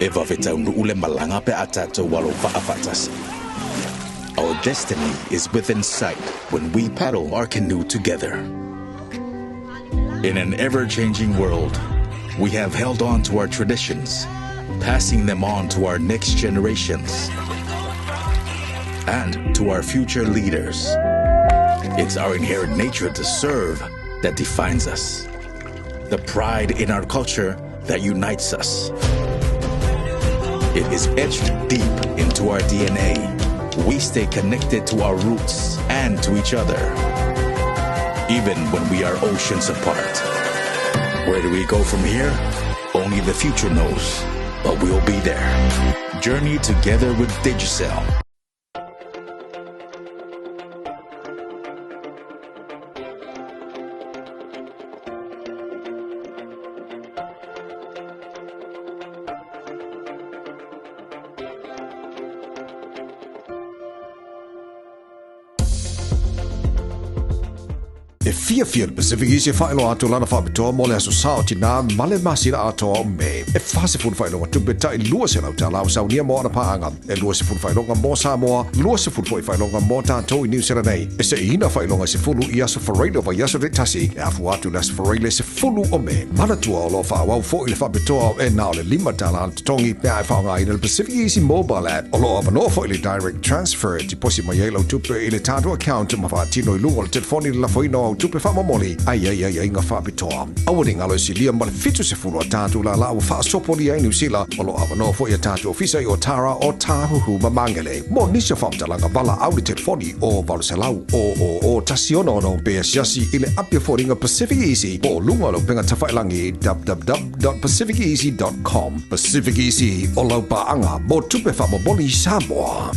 Eva vetaunu ule malanga pe atato walo fa'afatasi. Our destiny is within sight when we paddle our canoe together. In an ever-changing world, we have held on to our traditions, passing them on to our next generations and to our future leaders. It's our inherent nature to serve that defines us, the pride in our culture that unites us. It is etched deep into our DNA. We stay connected to our roots and to each other, even when we are oceans apart. Where do we go from here? Only the future knows, but we'll be there. Journey together with Digicel. E fia Pacific Easy whaelo ato lana whabitoa mo le aso sao tina male masira ato me. E whase fun whaelonga tupeta I lua se lau ta lau sau nia mo ana paanga. E lua se fun whaelonga mo Samoa, lua se fun whaelonga mo tātou I New Zealand nei. E se ina whaelonga se fulu I aso whareilo wa yaso de tasi. E afu atu na se whareile se fulu o me. Mana tua o lo whaawau fo I le whabitoa e nao le lima tala tongi pia e whaonga I le Pacific Easy mobile app. O lo avano fo I le direct transfer ti posi mai elo tupe I le tātou account ma whaatino I lungo le telefoni la whaino tupe whamamoli ai inga whabitoa. Awari ngalo si lia ma le fitu se fulu a tātou la lau whaasopoli ai Niusila o lo avano fo I a tātou ofisa I o Tara o Tāhuhu ma mangele. Mo nisha whamtalanga wala au le telefoni o Valuselau o Tasiono no Bea Siasi I le apia fōringa Pacific Easy po lunga lo penga tawhailangi www.pacificeasy.com. Pacific Easy o lau paanga mo tupe whamamoli Samoa.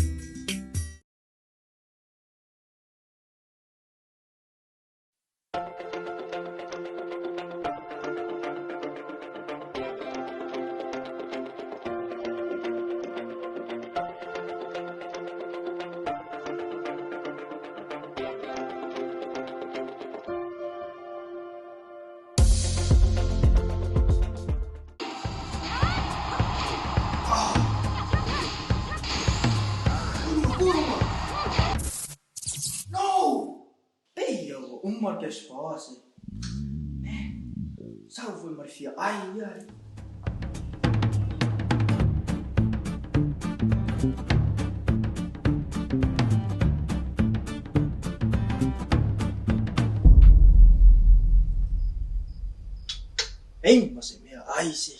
Uma resposta. Salve, Marfia. Ai. Ei, mas é minha. Ai, sim.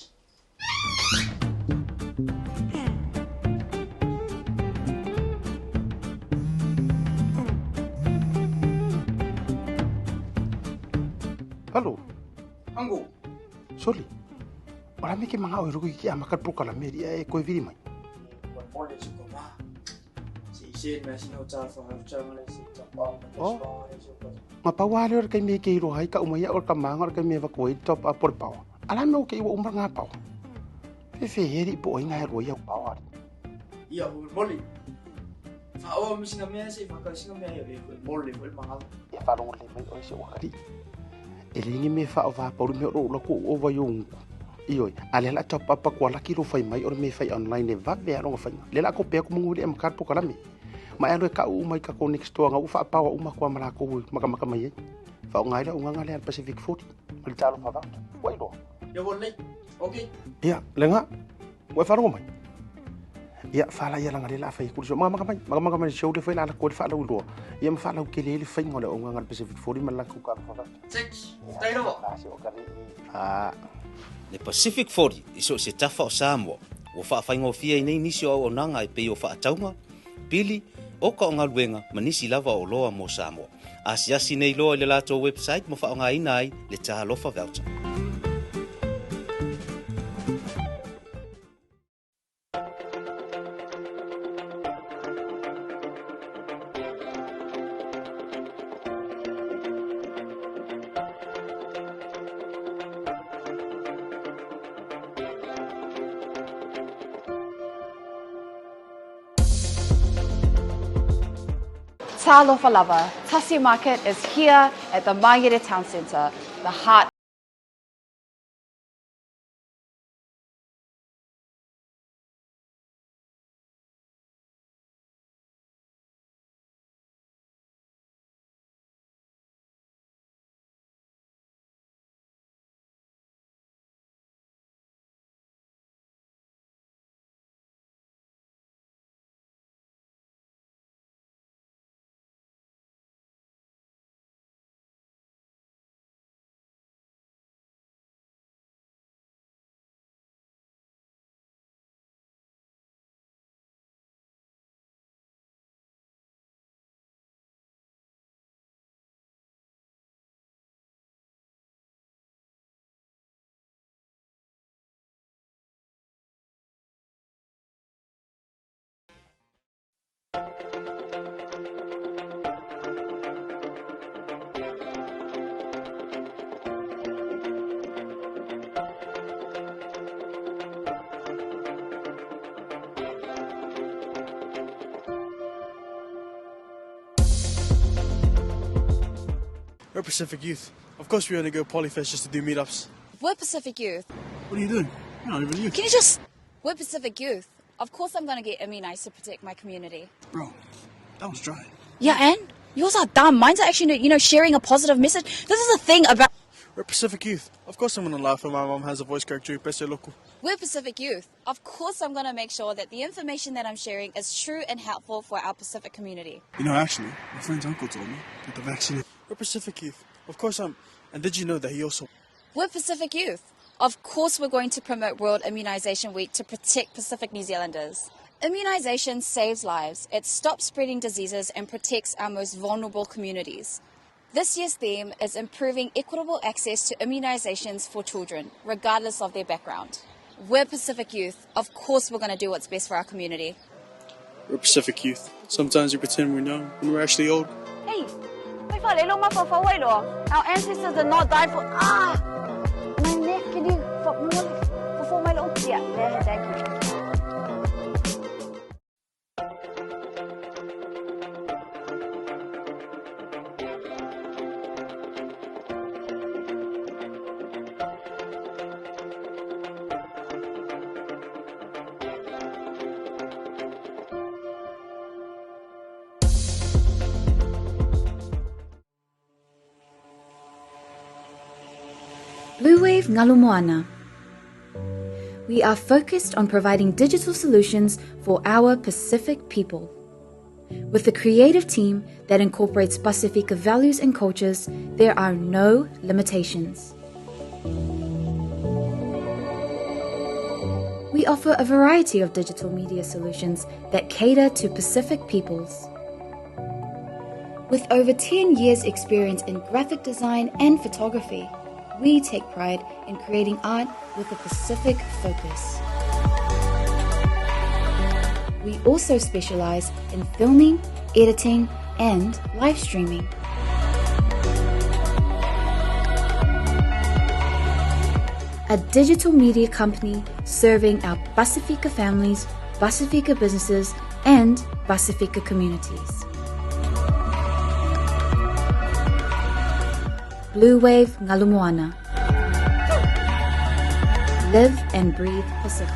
Halo. Anggo. Soli. Ora me ke manga o rugi ki amakat pro kala meri e ko viri mai. Pole si koma. Si na sino cha fa cha male si cha pa. Ma pa wale or kai me ke ro hai ka umaya or ka manga or kai me va ko top up por pau. Ala no ke wo umba nga pau. Fe heri po inga ro ya pau. Ia mole. Fa o mi sina me si fa ka sina me ya mole manga. Ya fa ro le mai o se wakati. Elingi me fa ova por me ro lo ko ova yung ioi ale la top up ko la kilo fai mai or me fai online va be ro fai le la ko pe ko munguli am kar po kala me ma ero ka u mai ka ko next to nga u fa pa u ma ko mala ko maka mai fa ngai la unga ngale Pacific 40 mal talo fa va wai do ya wolle okay ya lenga wa fa ro mai ya fa la ya la ngale la fai kurso maka mai show de fai la ko fa la do ya ma fa la ke le fai ngole unga ngal Pacific 40 mal la ko ka fa va check dai lo Le Pacific 40 iso se tafa o Samoa o whaafainga o fia nei nisi o nanga e pei o whaataunga pili o ka o ngā luenga manisi lava o loa mo Samoa asiasi nei loa le lato website mo whaonga inai le taha lofa voucher. Talofa lava, Tasi Market is here at the Mangere Town Centre, the heart. We're Pacific Youth. Of course we're going to go Polyfest just to do meetups. We're Pacific Youth. What are you doing? You're not even youth. Can you just... We're Pacific Youth. Of course I'm going to get immunized to protect my community. Bro, that was dry. Yeah, and yours are dumb. Mine's are actually, sharing a positive message. This is the thing about... We're Pacific Youth. Of course I'm going to laugh when my mom has a voice crack too. Best local. We're Pacific Youth. Of course I'm going to make sure that the information that I'm sharing is true and helpful for our Pacific community. Actually, my friend's uncle told me that the vaccine... We're Pacific Youth. Of course I'm... And did you know that he also... We're Pacific Youth. Of course we're going to promote World Immunisation Week to protect Pacific New Zealanders. Immunisation saves lives. It stops spreading diseases and protects our most vulnerable communities. This year's theme is improving equitable access to immunisations for children, regardless of their background. We're Pacific Youth. Of course we're going to do what's best for our community. We're Pacific Youth. Sometimes we pretend we're young when we're actually old. Hey, our ancestors did not die for... My neck, can you... For my little... Yeah, there, thank you. Bluwave Ngalumoana. We are focused on providing digital solutions for our Pacific people. With a creative team that incorporates Pasifika values and cultures, there are no limitations. We offer a variety of digital media solutions that cater to Pacific peoples. With over 10 years' experience in graphic design and photography, we take pride in creating art with a Pacific focus. We also specialize in filming, editing, and live streaming. A digital media company serving our Pasifika families, Pasifika businesses, and Pasifika communities. Bluwave Ngalumoana. Live and breathe Pacific.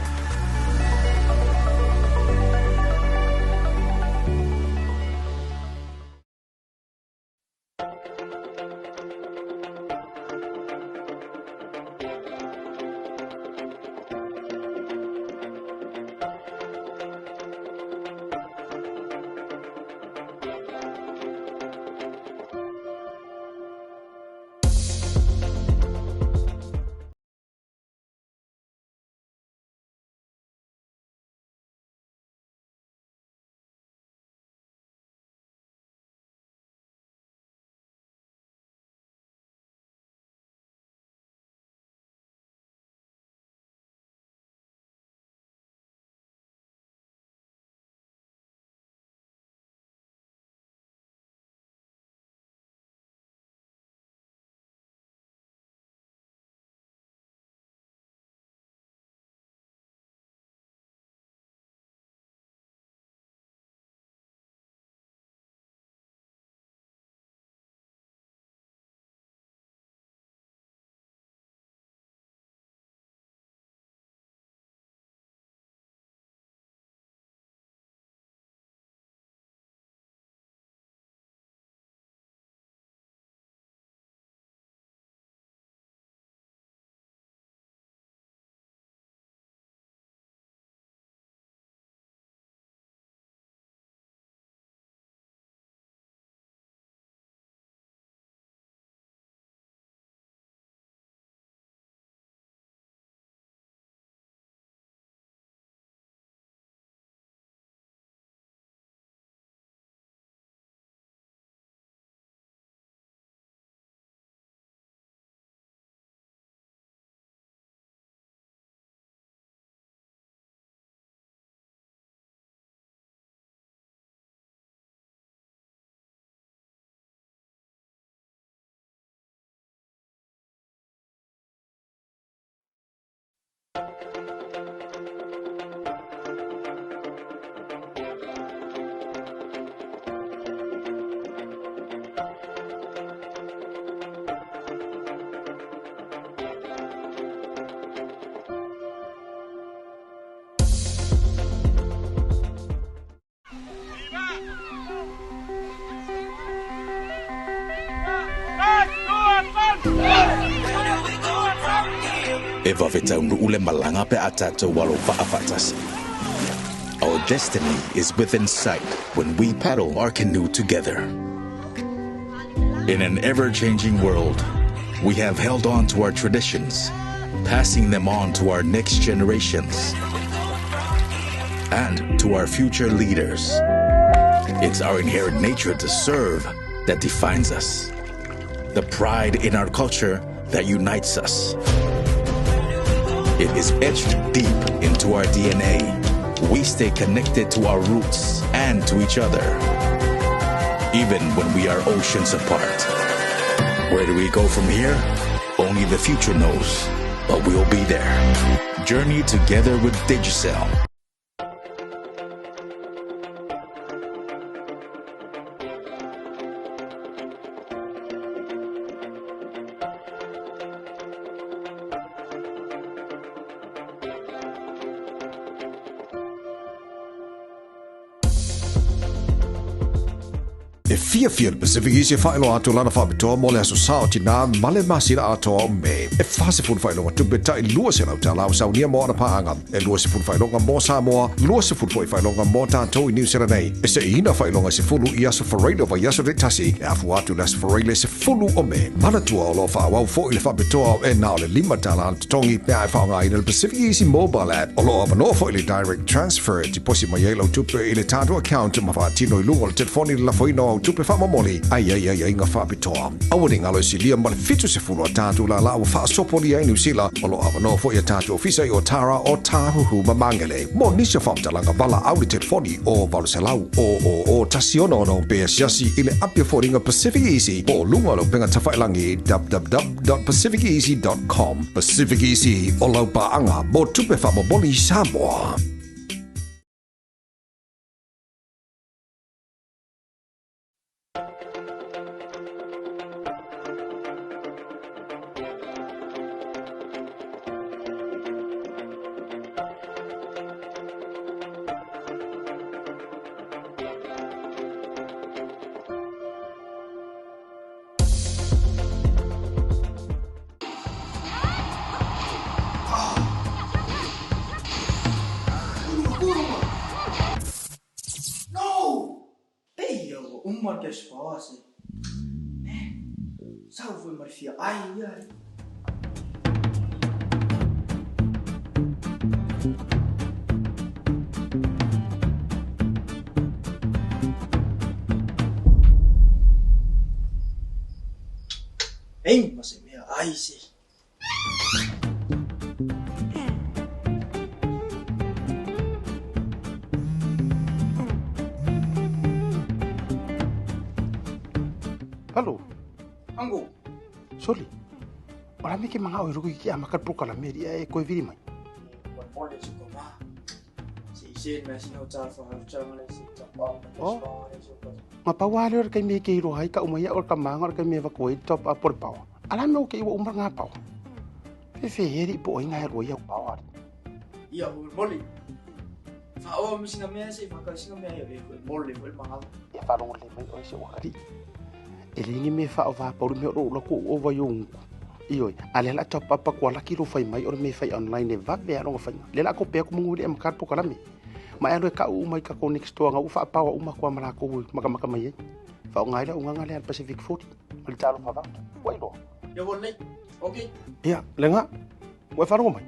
E wawetau ule malanga pe atato walo whaafatasi. Our destiny is within sight when we paddle our canoe together. In an ever-changing world, we have held on to our traditions, passing them on to our next generations and to our future leaders. It's our inherent nature to serve that defines us, the pride in our culture that unites us. It is etched deep into our DNA. We stay connected to our roots and to each other, even when we are oceans apart. Where do we go from here? Only the future knows, but we'll be there. Journey together with Digicel. E fia Pacific East whaelo atu lana whabitoa mo le aso sao tina male masira atoa o me. E whase fun whaelo tupeta I lua se lau ta lau saunia mo ana paanga. E lua se fun whaelonga mo Samoa, lua se fun whaelonga mo tātou I New Zealand nei. E se ina whaelonga se fulu I aso whareino wa yaso re tasi. E afu atu le aso whareile se fulu o me. Mana tua o lo whaawau fo I le whabitoa o e nao le lima tala an tongi pia e whaonga I le Pacific East mobile app. O lo amano fo I le direct transfer ti posi ma yelo tupe I le tātou account ma whaatino I lungo le telefoni la whaino au tupe whamamoli. Ai inga whaapitoa. Awani ngalo si lia male fitu se fulu a tātou la la o whaasopoli ai New Zealand. O lo amano fo I a tātou ofisa I o Tara o Tāhuhu Mamangele. Mo nisa whaamtalanga bala au le telefoni o Valuselau o Tasiono no Bea Siasi I le apia fōringa Pacific Easy. O lunga lo penga tawhailangi www.pacificeasy.com. Pacific Easy o lau paanga mo tupe whamamoli Samoa. Uma que esforça. Salve, Marfia. Ai. Ei, mas é minha. Ai, sim. Halo, Anggo. Soli. Ora me ke manga o ruku ki amakat pro kala meri e ko viri mai. Mole su koma. Si na sino ta fa ha cha mole si ta pa. Ma pa wale or kai me ke ro hai ka umaya or ka manga or kai me va ko top up por pau. Ala me o ke wo umar nga pau. Fe heri po inga ro ya pau. Ia mole. Fa o mi sina me se fa ka sina me ya mole ko manga. E fa ro le mai o se wakari. Elingi me fa o va por me ro ko o va yung. Ioi, ale la top up ko la ki ro fai mai or me fai online e va be ro fa. Le la ko pe ko munguri am kar po kala me. Ma ero ka u mai ka ko next to nga u fa pa o ma ko mara ko maka mai. Fa ngai la unga le Pacific 40. Mal talo fa va. Wai lo. Ya volle. Okay. Ya, lenga. Wai fa ro mai.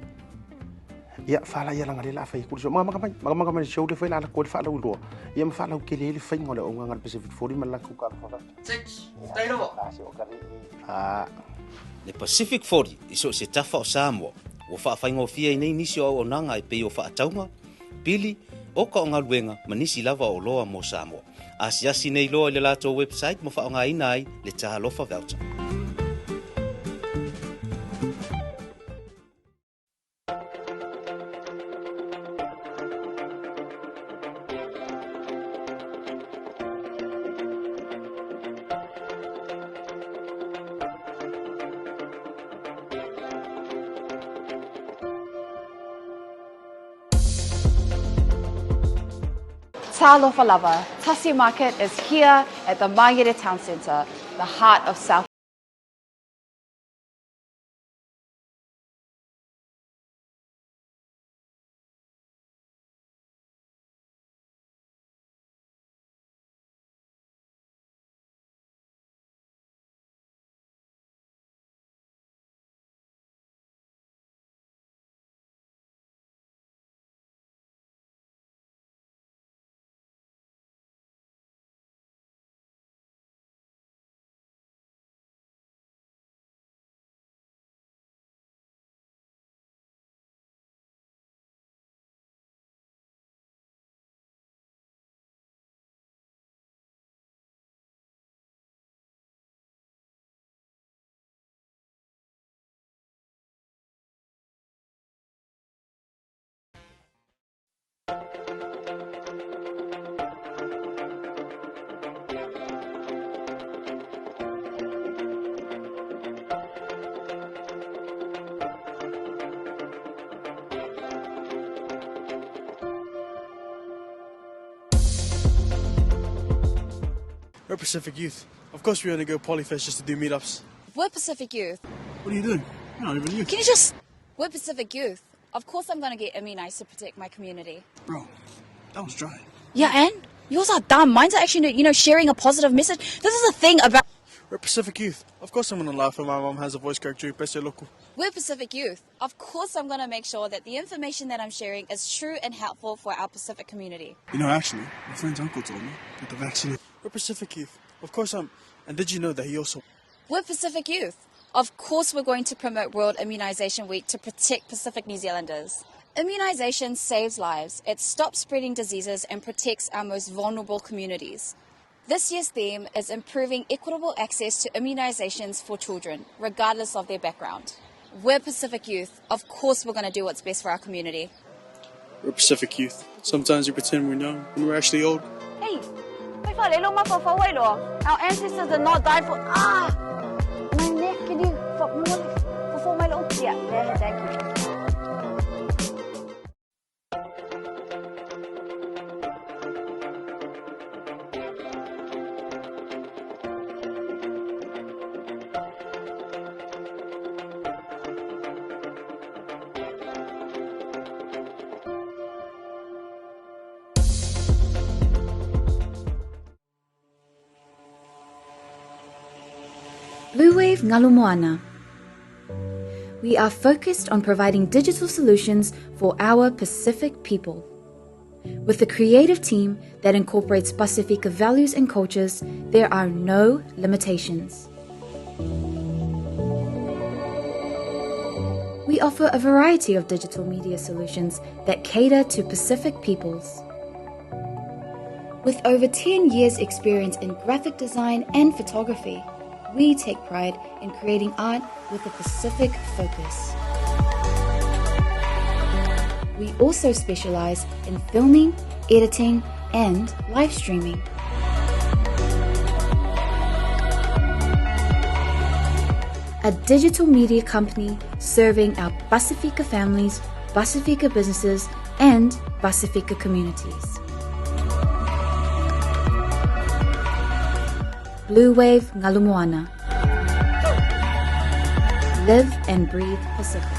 Ya fa la ya la ngale la fa ku so maka mai show le fa la ko fa la u lo. Ya ma fa la ke le fa ngole unga ngal Pacific 40 mal la ku ka fa va. Check. Dai lo. Ah. Le Pacific 40 iso se tafa o Samoa. Wo whaafaingo fia I nei nisi o nanga I pei o whaataunga. Pili, o ka o ngā luenga manisi lava o loa mo Samoa. Asiasi nei loa le lato website mo whaonga ina ai le taha lofa voucher. Talofa lava, Tasi Market is here at the Margate Town Centre, the heart of South. We're Pacific Youth. Of course we want to go Polyfest just to do meetups. We're Pacific Youth. What are you doing? You're not even youth. Can you just... We're Pacific Youth. Of course I'm going to get immunized to protect my community. Bro, that was dry. Yeah, and yours are dumb. Mine's are actually, sharing a positive message. This is the thing about... We're Pacific Youth. Of course I'm going to laugh when my mom has a voice crack during Pese Loco. We're Pacific Youth. Of course I'm going to make sure that the information that I'm sharing is true and helpful for our Pacific community. You know, actually, my friend's uncle told me that the vaccine... We're Pacific Youth. Of course I'm... And did you know that he also... We're Pacific Youth. Of course we're going to promote World Immunisation Week to protect Pacific New Zealanders. Immunisation saves lives. It stops spreading diseases and protects our most vulnerable communities. This year's theme is improving equitable access to immunisations for children, regardless of their background. We're Pacific Youth. Of course we're going to do what's best for our community. We're Pacific Youth. Sometimes we pretend we're young when we're actually old. Hey, our ancestors did not die for... My neck, can you... For my little... Yeah, there, thank you. Bluwave Ngalumoana. We are focused on providing digital solutions for our Pacific people. With a creative team that incorporates Pasifika values and cultures, there are no limitations. We offer a variety of digital media solutions that cater to Pacific peoples. With over 10 years' experience in graphic design and photography, we take pride in creating art with a Pacific focus. We also specialize in filming, editing, and live streaming. A digital media company serving our Pasifika families, Pasifika businesses, and Pasifika communities. Bluwave Ngalumoana. Live and breathe Pacific.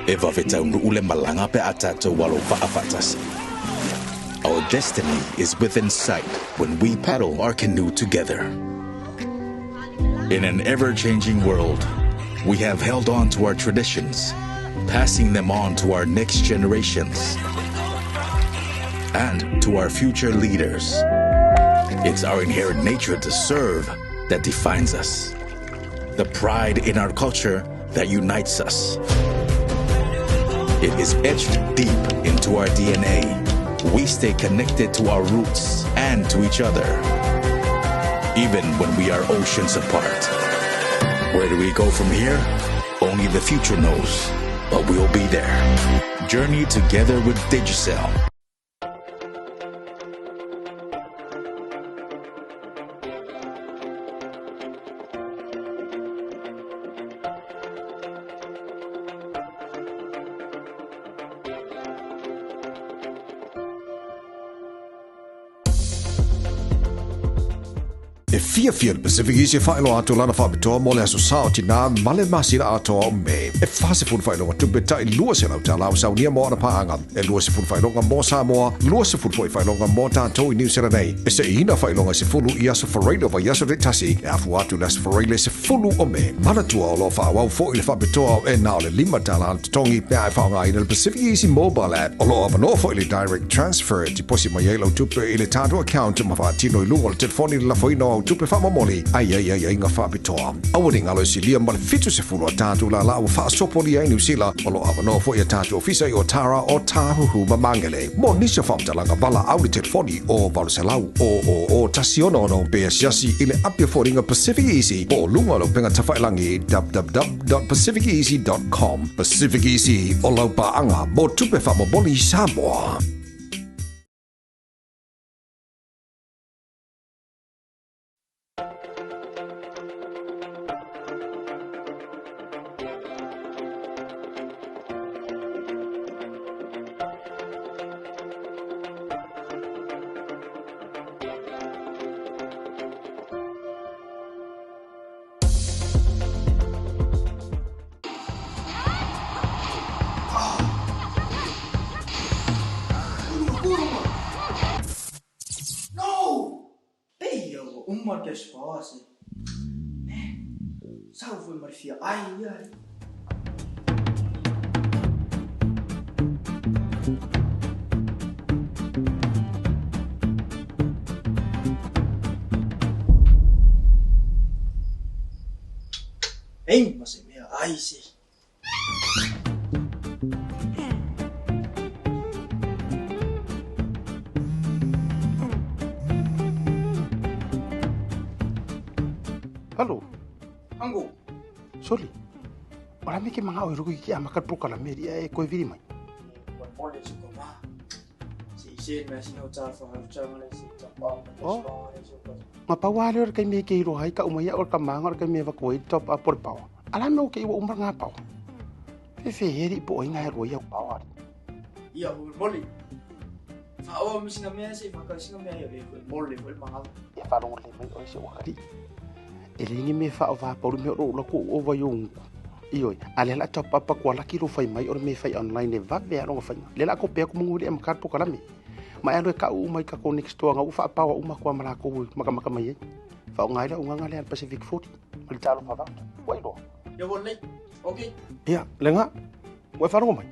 Evaveta ule malanga pe atato walo fa'afatasi. Our destiny is within sight when we paddle our canoe together. In an ever-changing world, we have held on to our traditions, passing them on to our next generations and to our future leaders. It's our inherent nature to serve that defines us, the pride in our culture that unites us. It is etched deep into our DNA. We stay connected to our roots and to each other, even when we are oceans apart. Where do we go from here? Only the future knows, but we'll be there. Journey together with Digicel. E fia Pacific Easy whaelo atu lana whabitoa mo le aso saoti nā male masira atoa o me. E whase fun whaelonga tupe tai lua se lau tālau saunia mo ana paanga. E lua se fun whaelonga mo Samoa, lua se fun whaelonga mo tātou I New Zealand. E se ina whaelonga se fulu I aso whareilo wa yaso retasi. E afu atu las whareile se fulu o me. Mana tua o lo whaawau fo I le whabitoa e nā o le lima tāla tongi pia e whaonga I le Pacific Easy mobile app. O lo avano fo I le direct transfer ti posi mai lau tupe I le tātou account ma whaatino I lungo le telefoni la whaino tupe whamamoli ai ngā whapitoa. Awari ngalo si lia male fitu se fulu a tātu la o whaasopoli ai New Zealand o lo awano fo I a tātu ofisa I o Tara o Tāhuhu Mamangele. Mo nisha whamtalanga wala auri telefoni o Valuselau o tasiono no pea siasi I le apia fōringa Pacific Easy o lunga lo penga tawhailangi www.pacificeasy.com. Pacific Easy o lau paanga mo tupe whamamoli Samoa. Uma que esposa. Salve, Marfia. Ai. Ei, mas é minha. Ai, sim. Halo. Anggo. Soli. Ora me ke manga o ruku ki ama ka proka la meri e ko viri mai. Pole se koma. Si me sino ta fa cha male si ta pa. Ma pa wale or kai me ke ro hai ka umai or ka manga or kai me va ko I top up por pau. Ala me ke umar nga pau. Fe heri po ina ro ya pau. Ia moli. Fa o mi singa me se fa ka singa me ya moli ko manga. E fa lo le mai o se wakati. Elingi me fa ova por me ro lo ko ova yung ioi ale la top apa ko la kilo fai mai or me fai online e va be ro fai le la ko pe ko munguli am kar po kala me ma alo ka u mai ka ko next to nga u fa pa wa uma ko mala ko maka mai fa ngai la unga le Pacific 40 mal talo fa va wai do ya bonai okay ya lenga wa fa ro mai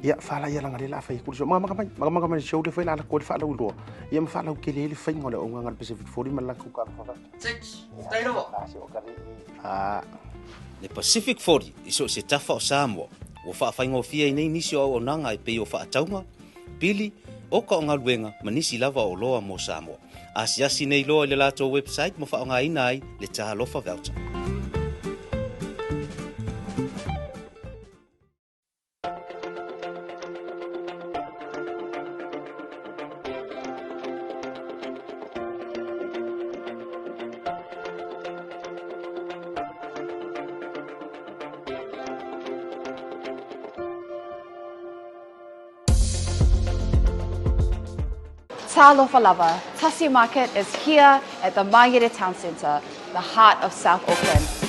ya fa la ya la ngai la fai ku so maka mai show de fai la ko fa la u ya ma fa la ke le fai ngole unga ngal Pacific 40 mal la ku ka fa va six dai do Le Pacific 40 iso se tafa o Samoa o whaawhaingofia I nei nisi o nanga I pei o whaataunga pili o ka o ngaluenga ma nisi lava o loa mo Samoa asiasi nei loa le lato website mo whaonga ina ai le tahalofa voucher. Talofa Lava, Tasi Market is here at the Margate Town Centre, the heart of South Auckland.